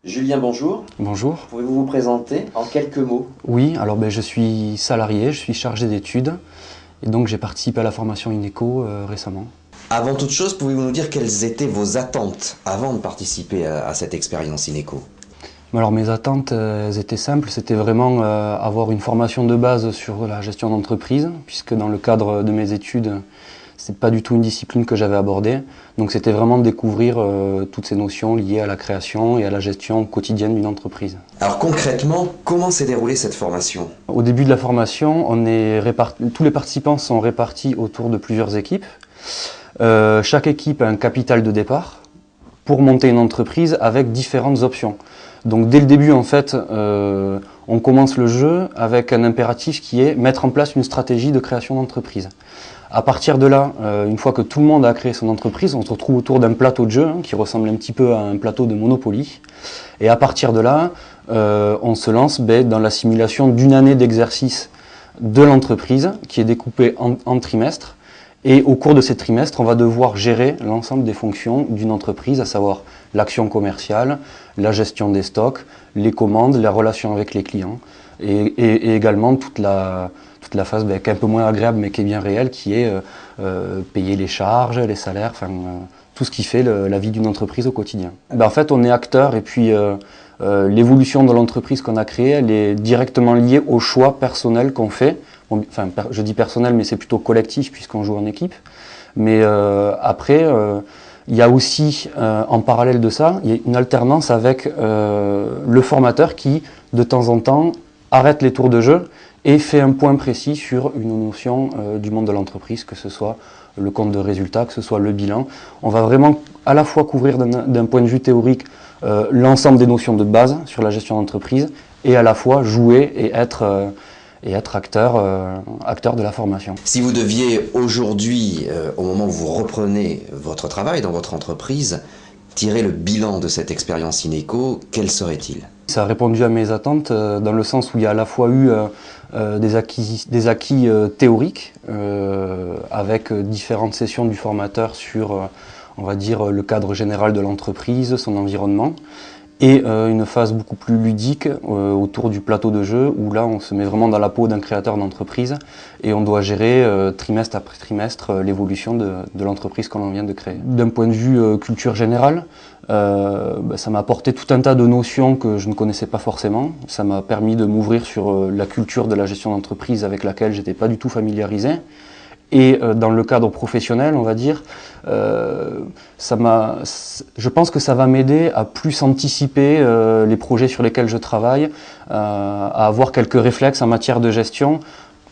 Julien, bonjour. Bonjour. Pouvez-vous vous présenter en quelques mots? Oui, alors je suis salarié, je suis chargé d'études et donc j'ai participé à la formation INECO récemment. Avant toute chose, pouvez-vous nous dire quelles étaient vos attentes avant de participer à cette expérience INECO? Alors mes attentes elles étaient simples, c'était vraiment avoir une formation de base sur la gestion d'entreprise, puisque dans le cadre de mes études, c'est pas du tout une discipline que j'avais abordée. Donc c'était vraiment découvrir toutes ces notions liées à la création et à la gestion quotidienne d'une entreprise. Alors concrètement, comment s'est déroulée cette formation? Au début de la formation, tous les participants sont répartis autour de plusieurs équipes. Chaque équipe a un capital de départ pour monter une entreprise avec différentes options. Donc dès le début, en fait, on commence le jeu avec un impératif qui est mettre en place une stratégie de création d'entreprise. À partir de là, une fois que tout le monde a créé son entreprise, on se retrouve autour d'un plateau de jeu qui ressemble un petit peu à un plateau de Monopoly. Et à partir de là, on se lance dans la simulation d'une année d'exercice de l'entreprise qui est découpée en trimestres. Et au cours de ces trimestres, on va devoir gérer l'ensemble des fonctions d'une entreprise, à savoir l'action commerciale, la gestion des stocks, les commandes, les relations avec les clients et également toute la phase qui est un peu moins agréable mais qui est bien réelle, qui est payer les charges, les salaires, tout ce qui fait la vie d'une entreprise au quotidien. En fait, on est acteur et puis l'évolution de l'entreprise qu'on a créée, elle est directement liée au choix personnel qu'on fait. Enfin, je dis personnel, mais c'est plutôt collectif puisqu'on joue en équipe. Mais après, il y a aussi, en parallèle de ça, il y a une alternance avec le formateur qui, de temps en temps, arrête les tours de jeu et fait un point précis sur une notion du monde de l'entreprise, que ce soit le compte de résultat, que ce soit le bilan. On va vraiment à la fois couvrir d'un point de vue théorique l'ensemble des notions de base sur la gestion d'entreprise et à la fois jouer et être acteur de la formation. Si vous deviez aujourd'hui, au moment où vous reprenez votre travail dans votre entreprise, tirer le bilan de cette expérience INECO, quel serait-il? Ça a répondu à mes attentes dans le sens où il y a à la fois eu des acquis théoriques avec différentes sessions du formateur sur on va dire le cadre général de l'entreprise, son environnement, et une phase beaucoup plus ludique autour du plateau de jeu où là on se met vraiment dans la peau d'un créateur d'entreprise et on doit gérer trimestre après trimestre l'évolution de l'entreprise qu'on vient de créer. D'un point de vue culture générale, ça m'a apporté tout un tas de notions que je ne connaissais pas forcément. Ça m'a permis de m'ouvrir sur la culture de la gestion d'entreprise avec laquelle j'étais pas du tout familiarisé. Et dans le cadre professionnel, on va dire, je pense que ça va m'aider à plus anticiper les projets sur lesquels je travaille, à avoir quelques réflexes en matière de gestion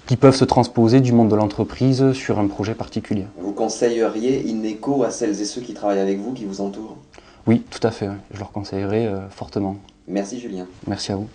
qui peuvent se transposer du monde de l'entreprise sur un projet particulier. Vous conseilleriez INECO à celles et ceux qui travaillent avec vous, qui vous entourent? Oui, tout à fait, je leur conseillerais fortement. Merci Julien. Merci à vous.